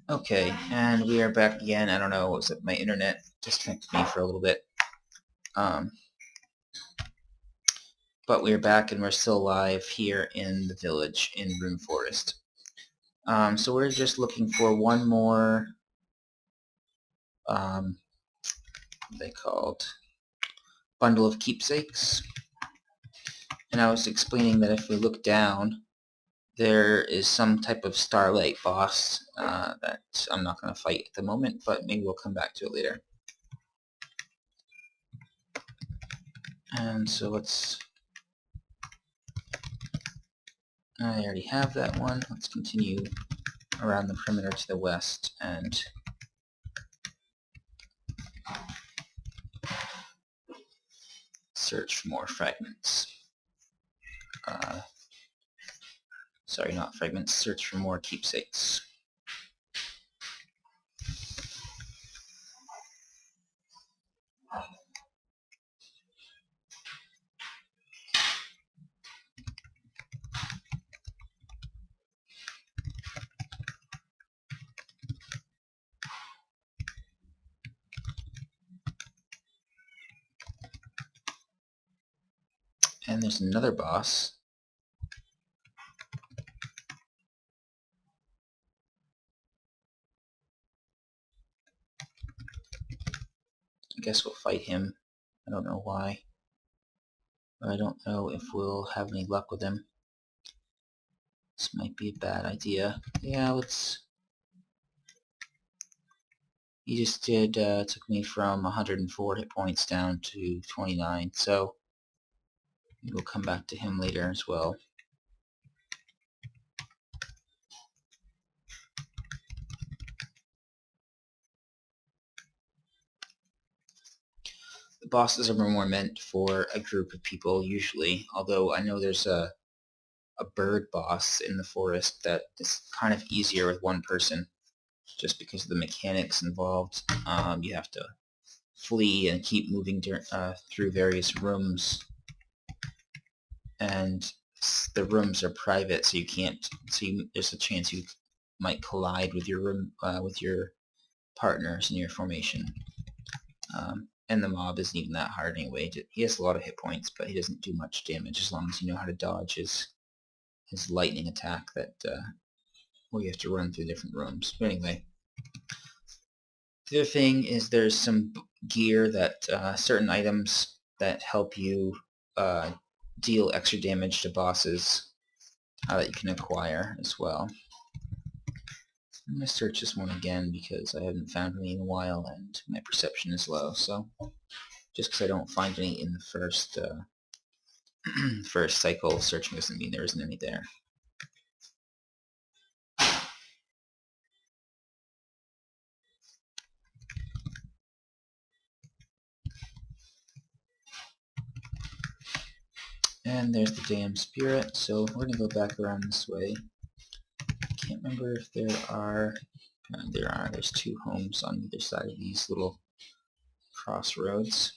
Okay, and we are back again. I don't know, was it my internet disconnected me for a little bit? Um, but we're back and we're still live here in the village in Rune Forest. So we're just looking for one more, what are they called? Bundle of keepsakes. And I was explaining that if we look down, there is some type of starlight boss that I'm not going to fight at the moment, but maybe we'll come back to it later. And so I already have that one. Let's continue around the perimeter to the west and search for more fragments. Sorry, not fragments. Search for more keepsakes. And there's another boss. I guess we'll fight him. I don't know why. I don't know if we'll have any luck with him. This might be a bad idea. Yeah, let's... He just took me from 104 hit points down to 29, so we'll come back to him later as well. The bosses are more meant for a group of people usually, although I know there's a bird boss in the forest that is kind of easier with one person just because of the mechanics involved. You have to flee and keep moving through various rooms, and the rooms are private, so you can't. There's a chance you might collide with your room with your partners in your formation. And the mob isn't even that hard anyway. He has a lot of hit points, but he doesn't do much damage as long as you know how to dodge his lightning attack that where you have to run through different rooms. But anyway, the other thing is there's some gear that certain items that help you deal extra damage to bosses that you can acquire as well. I'm going to search this one again because I haven't found any in a while and my perception is low. So just because I don't find any in the first first cycle searching doesn't mean there isn't any there. And there's the damn spirit, so we're going to go back around this way. I can't remember if there are... there's two homes on either side of these little crossroads.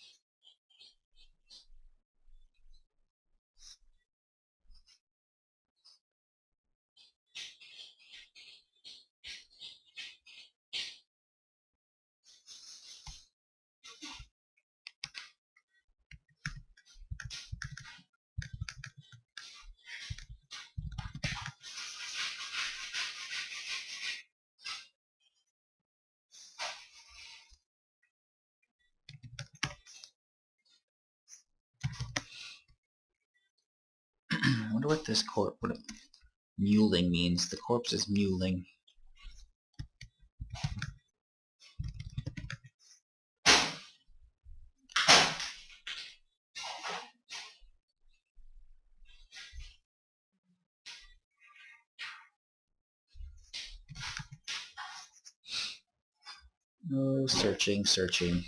I wonder what this what muling means. The corpse is muling. Oh, searching, searching.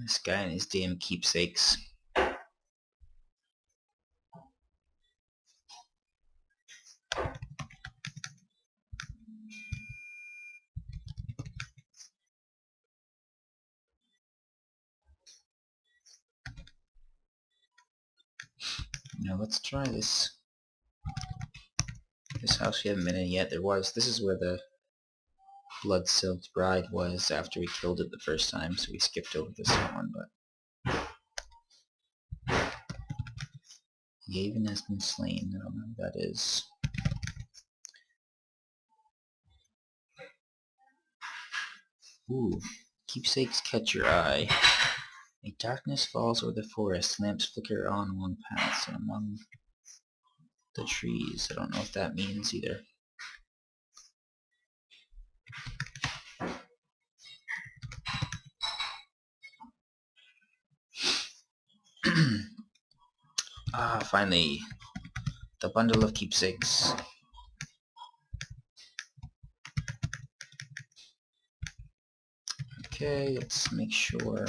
This guy and his damn keepsakes. Now let's try this. This house we haven't been in yet. This is where the blood-soaked bride was after we killed it the first time, so we skipped over this one, but Yavin has been slain. I don't know who that is. Ooh. Keepsakes catch your eye. A darkness falls over the forest. Lamps flicker on along paths and among the trees. I don't know what that means either. Finally. The bundle of keepsakes. Okay, let's make sure.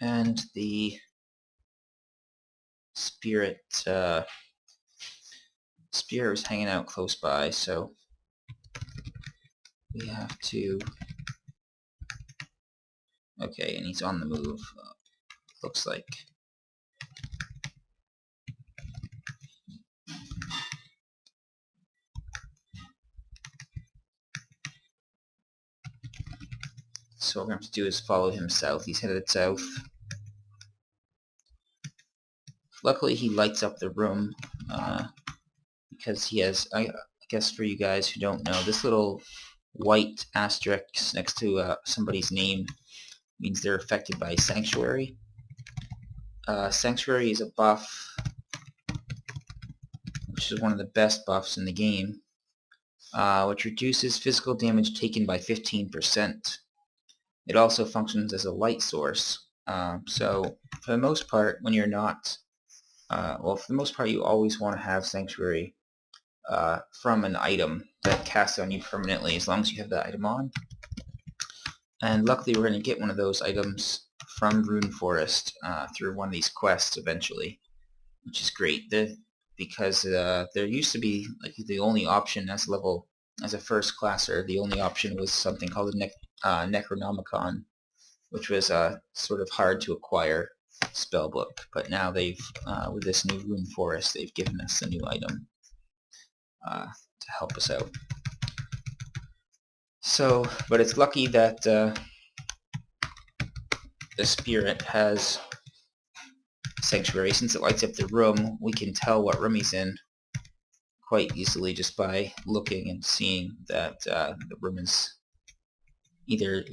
And the spirit was hanging out close by, so we have to... Okay, and he's on the move, looks like. So what we're going to do is follow him south. He's headed south. Luckily he lights up the room, because he has, I guess for you guys who don't know, this little white asterisk next to somebody's name means they're affected by Sanctuary. Sanctuary is a buff, which is one of the best buffs in the game, which reduces physical damage taken by 15%. It also functions as a light source. So for the most part, when you're not, well, for the most part, you always want to have Sanctuary from an item that casts on you permanently, as long as you have that item on. And luckily, we're going to get one of those items from Rune Forest through one of these quests eventually, which is great. Because there used to be like the only option as a first classer, the only option was something called a Necronomicon, which was sort of hard to acquire spellbook. But now they've, with this new Rune Forest, they've given us a new item to help us out. So, but it's lucky that the spirit has Sanctuary. Since it lights up the room, we can tell what room he's in quite easily just by looking and seeing that the room is either...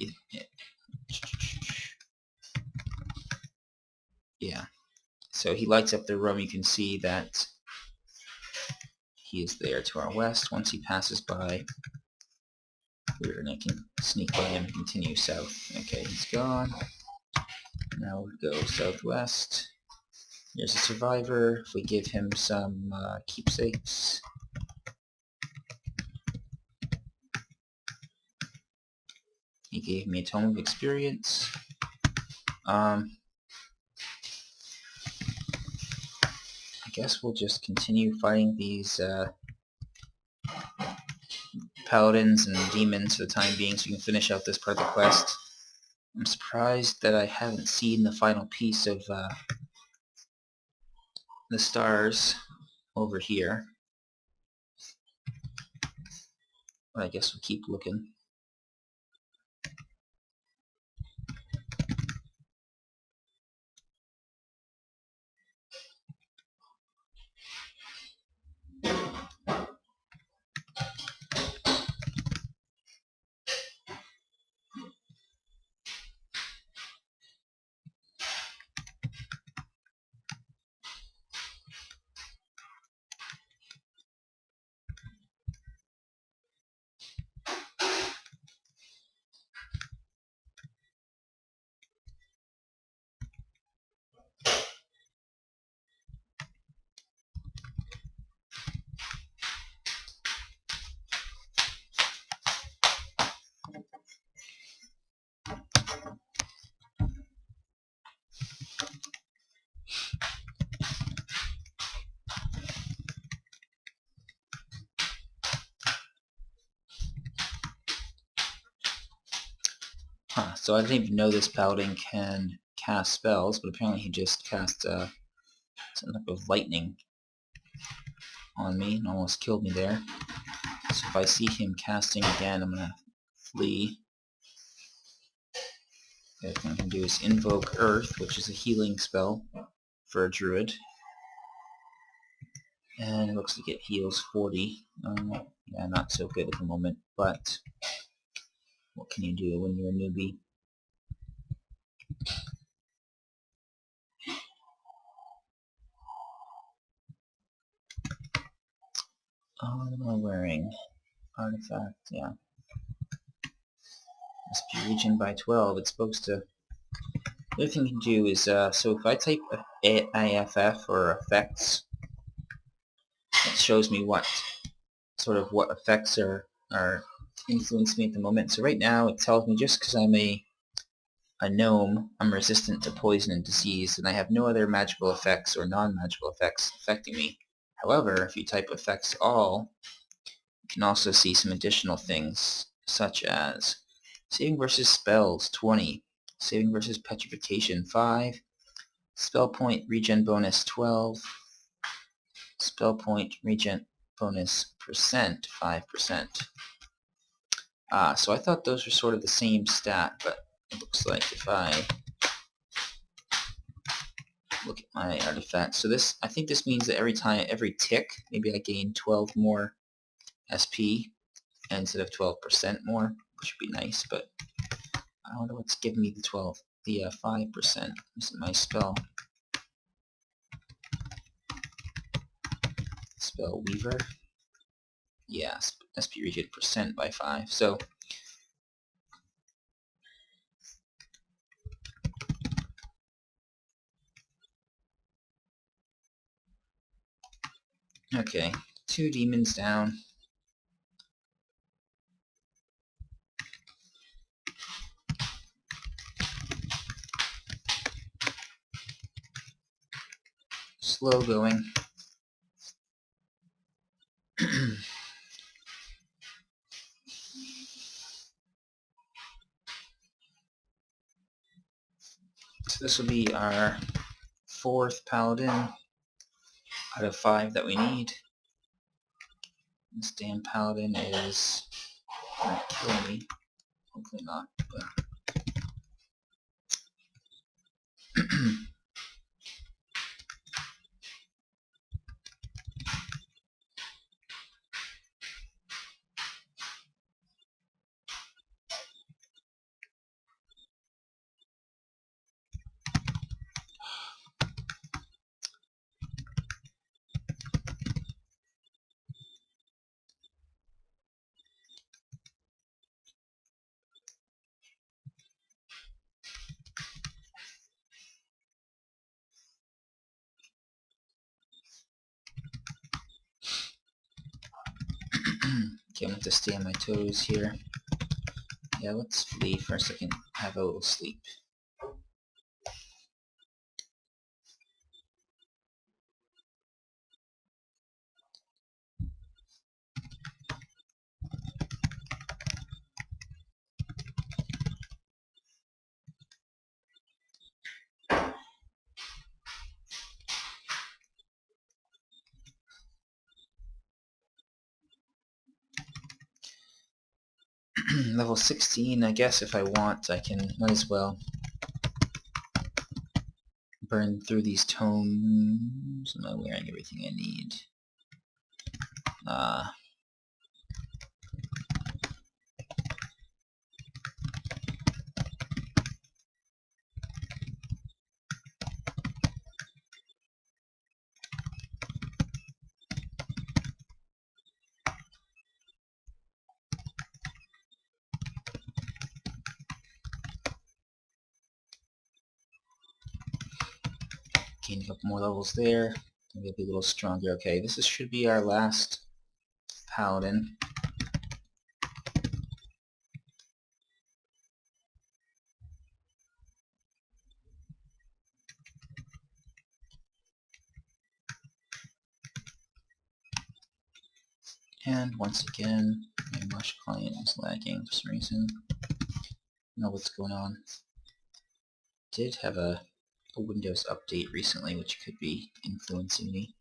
Yeah. So he lights up the room. You can see that he is there to our west. Once he passes by, we're going to sneak by him and continue south. Okay, he's gone. Now we'll go southwest. Here's a survivor. If we give him some keepsakes. He gave me a tome of experience. I guess we'll just continue fighting these paladins and demons for the time being so we can finish out this part of the quest. I'm surprised that I haven't seen the final piece of the stars over here. But I guess we'll keep looking. Huh, so I didn't even know this paladin can cast spells, but apparently he just cast some type of lightning on me and almost killed me there. So if I see him casting again, I'm gonna flee. The other thing I can do is invoke Earth, which is a healing spell for a druid. And it looks like it heals 40. Yeah, not so good at the moment, but what can you do when you're a newbie? What am I wearing? Artifact, yeah. SP region by 12. It's supposed to... The other thing you can do is, so if I type AFF or effects, it shows me what effects are influencing me at the moment. So right now it tells me just because I'm a gnome, I'm resistant to poison and disease, and I have no other magical effects or non-magical effects affecting me. However, if you type effects all, you can also see some additional things, such as saving versus spells 20, saving versus petrification 5, spell point regen bonus 12, spell point regen bonus percent 5%. So I thought those were sort of the same stat, but it looks like if I look at my artifacts, so this, I think this means that every tick, maybe I gain 12 more SP instead of 12% more, which would be nice, but I wonder what's giving me the 5%. This is my spell weaver. Yeah, SP regen percent by 5. So okay, 2 demons down. Slow going. So this will be our 4th paladin out of 5 that we need. This damn paladin is gonna kill me. Hopefully not, but okay, I'm going to stay on my toes here. Yeah, let's flee for a second, have a little sleep. Level 16, I guess if I want, I can, might as well burn through these tomes. Am I wearing everything I need? Gain a couple more levels there. Maybe be a little stronger. Okay, this should be our last paladin. And once again, my Rush client is lagging for some reason. know what's going on. Did have a Windows update recently, which could be influencing me.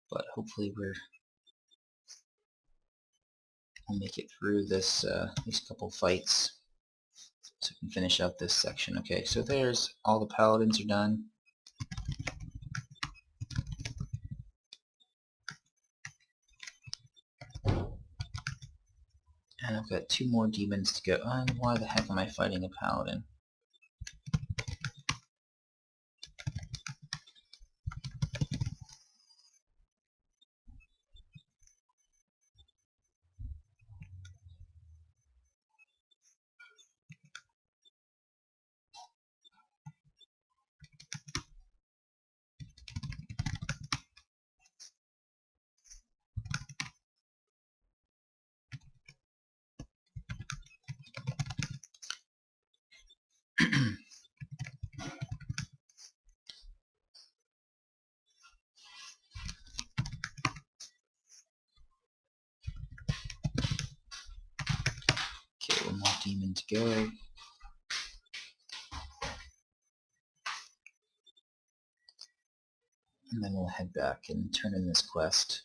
But hopefully we'll make it through this these couple fights, so we can finish out this section. Okay, so there's all the paladins are done. And I've got 2 more demons to go. And why the heck am I fighting a paladin? Okay, 1 more demon to go. And then we'll head back and turn in this quest.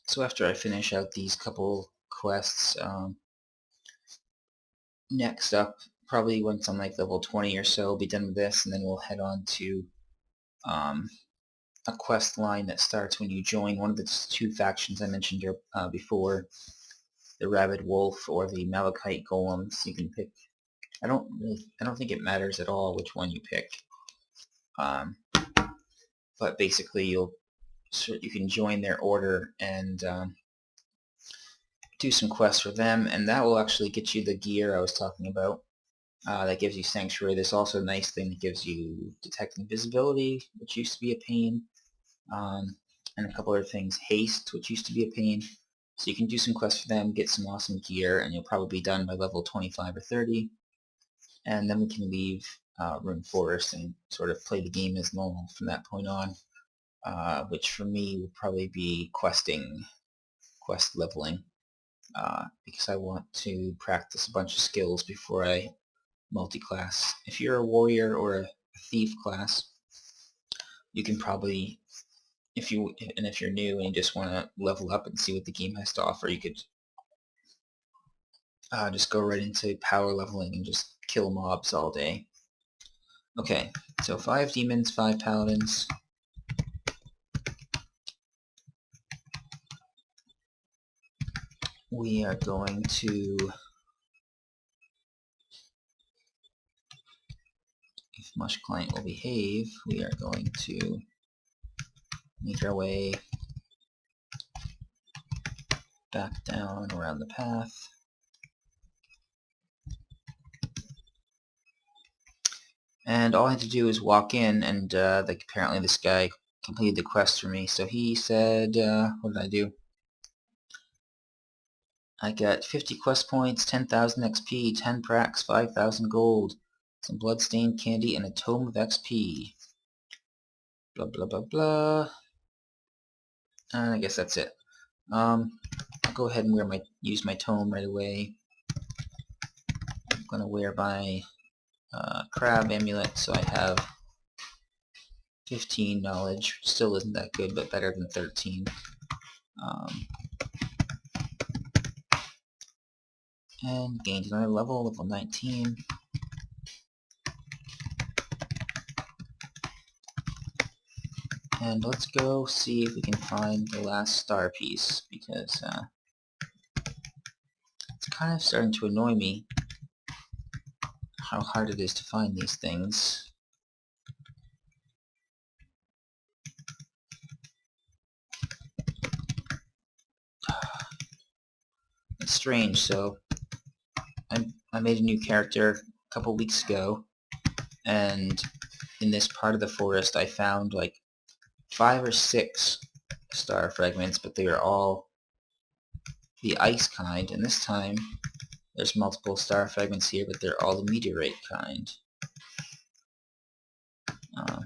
So after I finish out these couple quests, next up, probably once I'm like level 20 or so, I'll be done with this, and then we'll head on to a quest line that starts when you join one of the 2 factions I mentioned before, the Rabid Wolf or the Malachite Golems. You can pick. I don't think it matters at all which one you pick. But basically, you can join their order and do some quests for them, and that will actually get you the gear I was talking about. That gives you Sanctuary. There's also a nice thing that gives you Detect Invisibility, which used to be a pain, and a couple other things. Haste, which used to be a pain. So you can do some quests for them, get some awesome gear, and you'll probably be done by level 25 or 30. And then we can leave Rune Forest and sort of play the game as normal from that point on, which for me will probably be quest leveling, because I want to practice a bunch of skills before I multi-class. If you're a warrior or a thief class, you can probably, if you're new and you just want to level up and see what the game has to offer, you could just go right into power leveling and just kill mobs all day. Okay, so 5 demons, 5 paladins. We are going to, if Mush Client will behave, we are going to make our way back down around the path. And all I had to do is walk in, and apparently this guy completed the quest for me. So he said, what did I do? I got 50 quest points, 10,000 XP, 10 pracs, 5,000 gold, some bloodstained candy, and a tome of XP. Blah, blah, blah, blah. And I guess that's it. I'll go ahead and use my tome right away. I'm going to wear my crab amulet, so I have 15 knowledge. Still isn't that good, but better than 13. And gained another level 19. And let's go see if we can find the last star piece, because it's kind of starting to annoy me how hard it is to find these things. It's strange, so I made a new character a couple weeks ago, and in this part of the forest I found like 5 or 6 star fragments, but they are all the ice kind, and this time there's multiple star fragments here, but they're all the meteorite kind. Uh,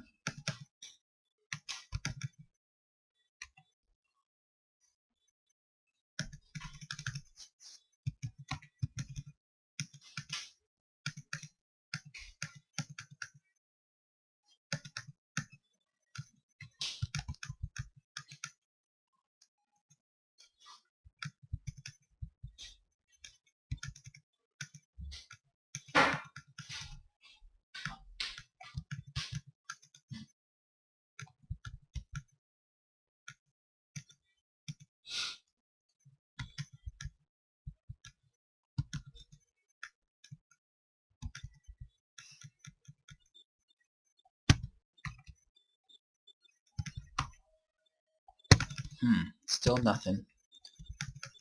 Still nothing.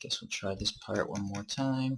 Guess we'll try this part one more time.